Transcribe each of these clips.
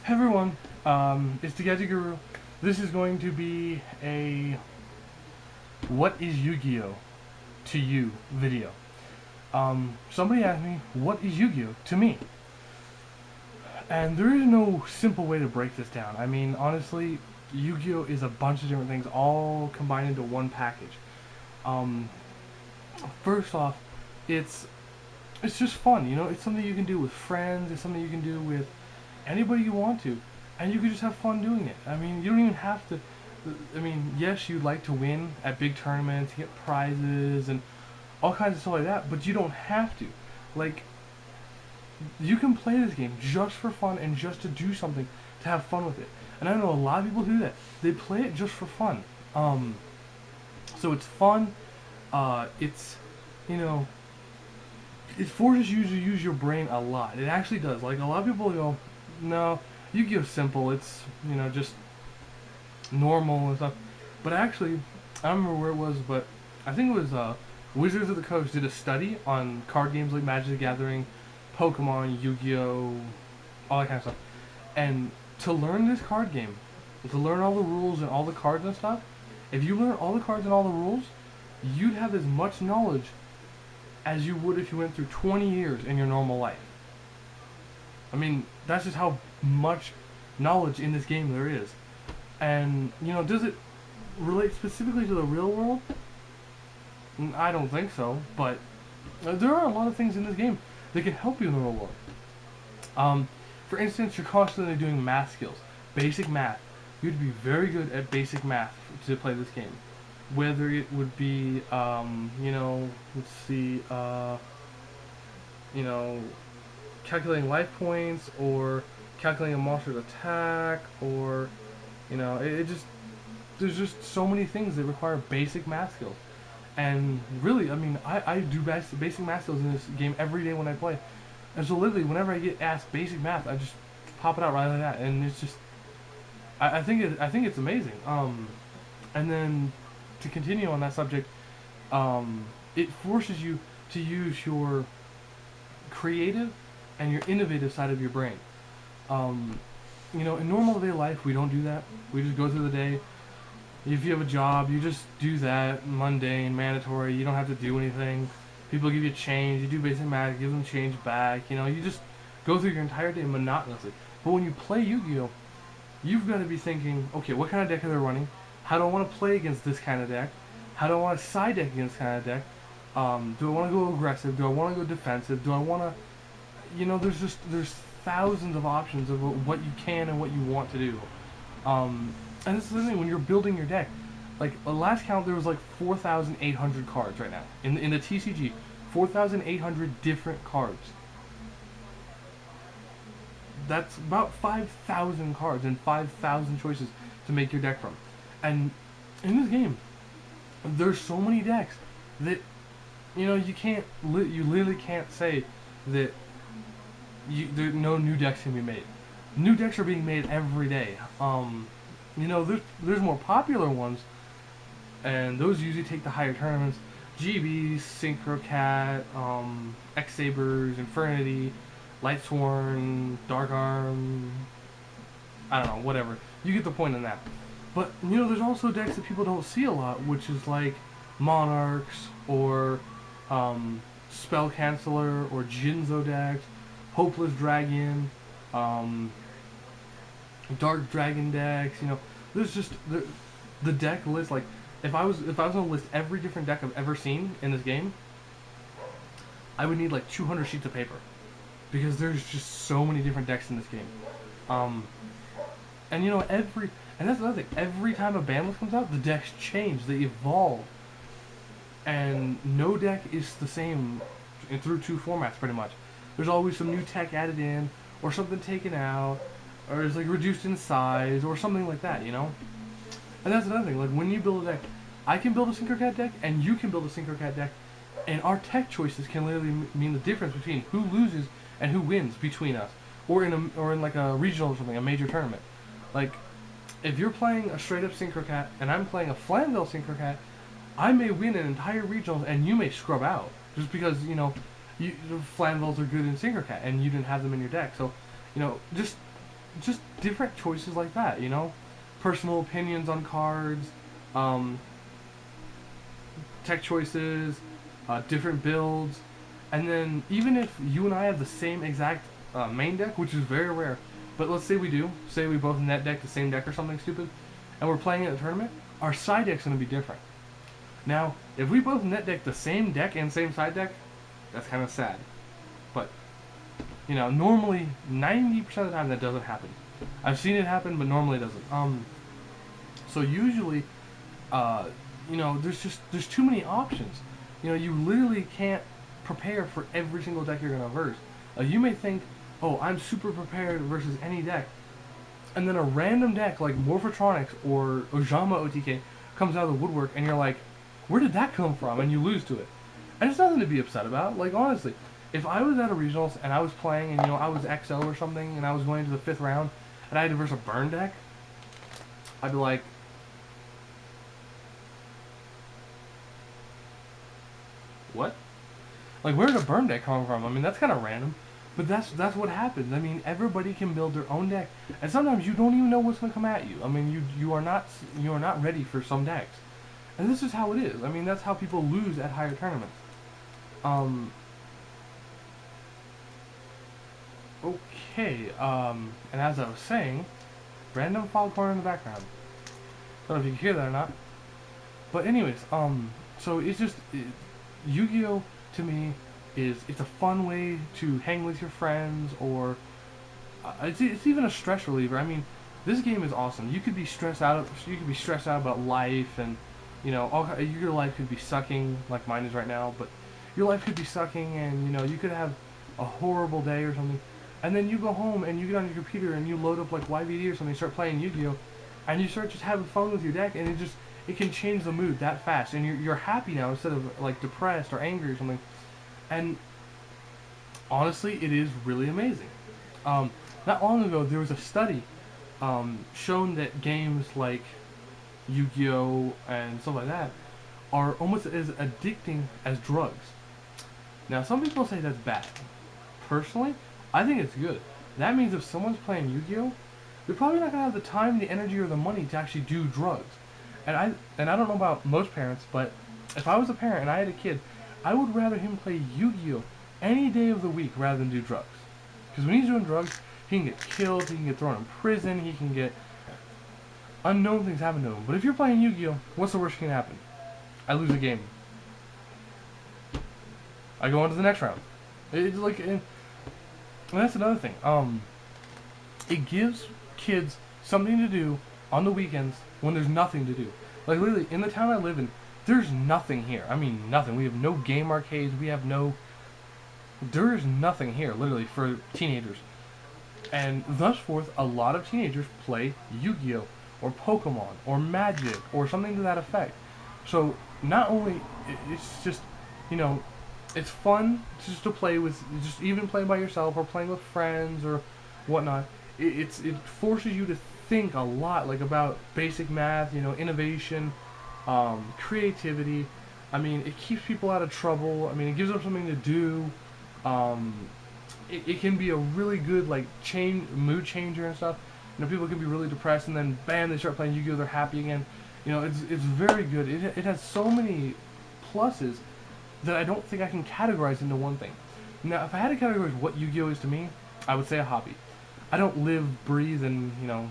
Hey everyone, it's DaGadgetGuru. This is going to be a "What is Yu-Gi-Oh to you" video. Somebody asked me, "What is Yu-Gi-Oh to me?" And there is no simple way to break this down. I mean, honestly, Yu-Gi-Oh is a bunch of different things all combined into one package. Um, First off, it's it's just fun. It's something you can do with friends. It's something you can do with anybody you want to, and you can just have fun doing it. I mean, you don't even have to. I mean, yes, you'd like to win at big tournaments, get prizes, and all kinds of stuff like that, but you don't have to. Like, you can play this game just for fun and just to do something to have fun with it. And I know a lot of people who do that. They play it just for fun. So it's fun. It's, you know, it forces you to use your brain a lot. It actually does. Like, a lot of people go, no, Yu-Gi-Oh's simple. It's, just normal and stuff. But actually, I don't remember where it was, but I think it was Wizards of the Coast did a study on card games like Magic the Gathering, Pokemon, Yu-Gi-Oh, all that kind of stuff. And to learn this card game, to learn all the rules and all the cards and stuff, if you learn all the cards and all the rules, you'd have as much knowledge as you would if you went through 20 years in your normal life. I mean, that's just how much knowledge in this game there is. And, does it relate specifically to the real world? I don't think so, but there are a lot of things in this game that can help you in the real world. For instance, you're constantly doing math skills, basic math. You'd be very good at basic math to play this game. Whether it would be, let's see, calculating life points, or calculating a monster's attack, or, there's just so many things that require basic math skills. And really, I mean, I do basic math skills in this game every day when I play. And so literally, whenever I get asked basic math, I just pop it out right like that, and it's just, I think it's amazing. And then to continue on that subject, it forces you to use your creative and your innovative side of your brain. In normal day life, we don't do that. We just go through the day. If you have a job, you just do that, mundane, mandatory. You don't have to do anything. People give you change. You do basic math, give them change back. You just go through your entire day monotonously. But when you play Yu-Gi-Oh, you've got to be thinking, okay, what kind of deck are they running? How do I want to play against this kind of deck? How do I want to side deck against this kind of deck? Do I want to go aggressive? Do I want to go defensive? Do I want to, there's thousands of options of what you can and what you want to do. And this is the thing, when you're building your deck, like, last count, there was like 4,800 cards right now. In the TCG, 4,800 different cards. That's about 5,000 cards and 5,000 choices to make your deck from. And in this game, there's so many decks that, you literally can't say that no new decks can be made. New decks are being made every day. There's more popular ones, and those usually take the higher tournaments. GBs, Synchro Cat, X Sabers, Infernity, Lightsworn, Dark Arm, I don't know, whatever. You get the point on that. But, there's also decks that people don't see a lot, which is like Monarchs, or Spell Canceller, or Jinzo decks, Hopeless Dragon, Dark Dragon decks. There's just the deck list. Like, if I was gonna list every different deck I've ever seen in this game, I would need like 200 sheets of paper, because there's just so many different decks in this game. And that's another thing. Every time a ban list comes out, the decks change. They evolve, and no deck is the same through two formats pretty much. There's always some new tech added in, or something taken out, or it's like reduced in size, or something like that. And that's another thing. Like, when you build a deck, I can build a Synchro Cat deck, and you can build a Synchro Cat deck, and our tech choices can literally mean the difference between who loses and who wins between us, or in like a regional or something, a major tournament. Like, if you're playing a straight up Synchro Cat and I'm playing a Flanville Synchro Cat, I may win an entire regional and you may scrub out just because Flanvilles are good in Synchro Cat and you didn't have them in your deck. So, just just different choices like that, you know? Personal opinions on cards, um, tech choices, different builds, and then even if you and I have the same exact main deck, which is very rare, but let's say we do, say we both net deck the same deck or something stupid, and we're playing at a tournament, our side deck's going to be different. Now, if we both net deck the same deck and same side deck, that's kind of sad. But, you know, normally 90% of the time that doesn't happen. I've seen it happen, but normally it doesn't. So usually, you know, there's too many options. You know, you literally can't prepare for every single deck you're gonna verse. You may think, oh, I'm super prepared versus any deck, and then a random deck like Morphotronics or Ojama OTK comes out of the woodwork, and you're like, where did that come from? And you lose to it. And it's nothing to be upset about. Like, honestly, if I was at a regionals and I was playing and, you know, I was XO or something and I was going to the 5th round and I had to verse a burn deck, I'd be like, what? Like, where did a burn deck come from? I mean, that's kind of random. But that's what happens. I mean, everybody can build their own deck, and sometimes you don't even know what's going to come at you. I mean, you are not ready for some decks, and this is how it is. I mean, that's how people lose at higher tournaments. Okay. And as I was saying, random foghorn in the background. I don't know if you can hear that or not. But anyways, so it's just Yu-Gi-Oh to me it's a fun way to hang with your friends, or it's even a stress reliever. I mean, this game is awesome. You could be stressed out. You could be stressed out about life, and you know, your life could be sucking like mine is right now. But your life could be sucking, and you know, you could have a horrible day or something, and then you go home and you get on your computer and you load up like YVD or something, start playing Yu-Gi-Oh, and you start just having fun with your deck, and it can change the mood that fast, and you're happy now instead of like depressed or angry or something. And honestly, it is really amazing. Not long ago, there was a study shown that games like Yu-Gi-Oh and stuff like that are almost as addicting as drugs. Now, some people say that's bad. Personally, I think it's good. That means if someone's playing Yu-Gi-Oh, they're probably not gonna have the time, the energy, or the money to actually do drugs. And I don't know about most parents, but if I was a parent and I had a kid, I would rather him play Yu-Gi-Oh any day of the week rather than do drugs. Because when he's doing drugs, he can get killed, he can get thrown in prison, he can get unknown things happen to him. But if you're playing Yu-Gi-Oh, what's the worst that can happen? I lose a game. I go on to the next round. It's like, and that's another thing. It gives kids something to do on the weekends when there's nothing to do. Like literally, in the town I live in, there's nothing here. I mean, nothing. We have no game arcades. We have no... There is nothing here, literally, for teenagers. And thus forth, a lot of teenagers play Yu-Gi-Oh! Or Pokemon, or Magic, or something to that effect. So, not only... It's just, you know, it's fun just to play with... Just even playing by yourself, or playing with friends, or whatnot. It forces you to think a lot, like, about basic math, you know, innovation... creativity. I mean, it keeps people out of trouble. I mean, it gives them something to do. It can be a really good like mood changer and stuff. You know, people can be really depressed and then bam, they start playing Yu-Gi-Oh, they're happy again. You know, it's very good. It has so many pluses that I don't think I can categorize into one thing. Now, if I had to categorize what Yu-Gi-Oh is to me, I would say a hobby. I don't live, breathe, and you know,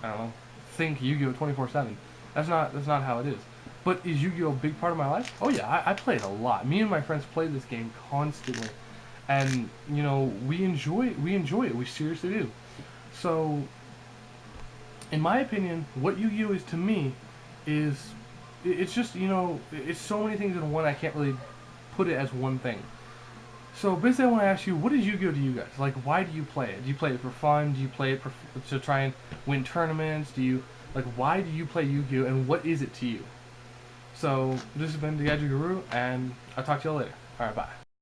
I don't know, think Yu-Gi-Oh 24/7. That's not how it is. But is Yu-Gi-Oh a big part of my life? Oh yeah, I play it a lot. Me and my friends play this game constantly, and you know we enjoy it. We seriously do. So, in my opinion, what Yu-Gi-Oh is to me is it's just, you know, it's so many things in one. I can't really put it as one thing. So basically, I want to ask you, what is Yu-Gi-Oh to you guys? Like, why do you play it? Do you play it for fun? Do you play it to try and win tournaments? Like, why do you play Yu-Gi-Oh, and what is it to you? So, this has been DaGadgetGuru, and I'll talk to you all later. Alright, bye.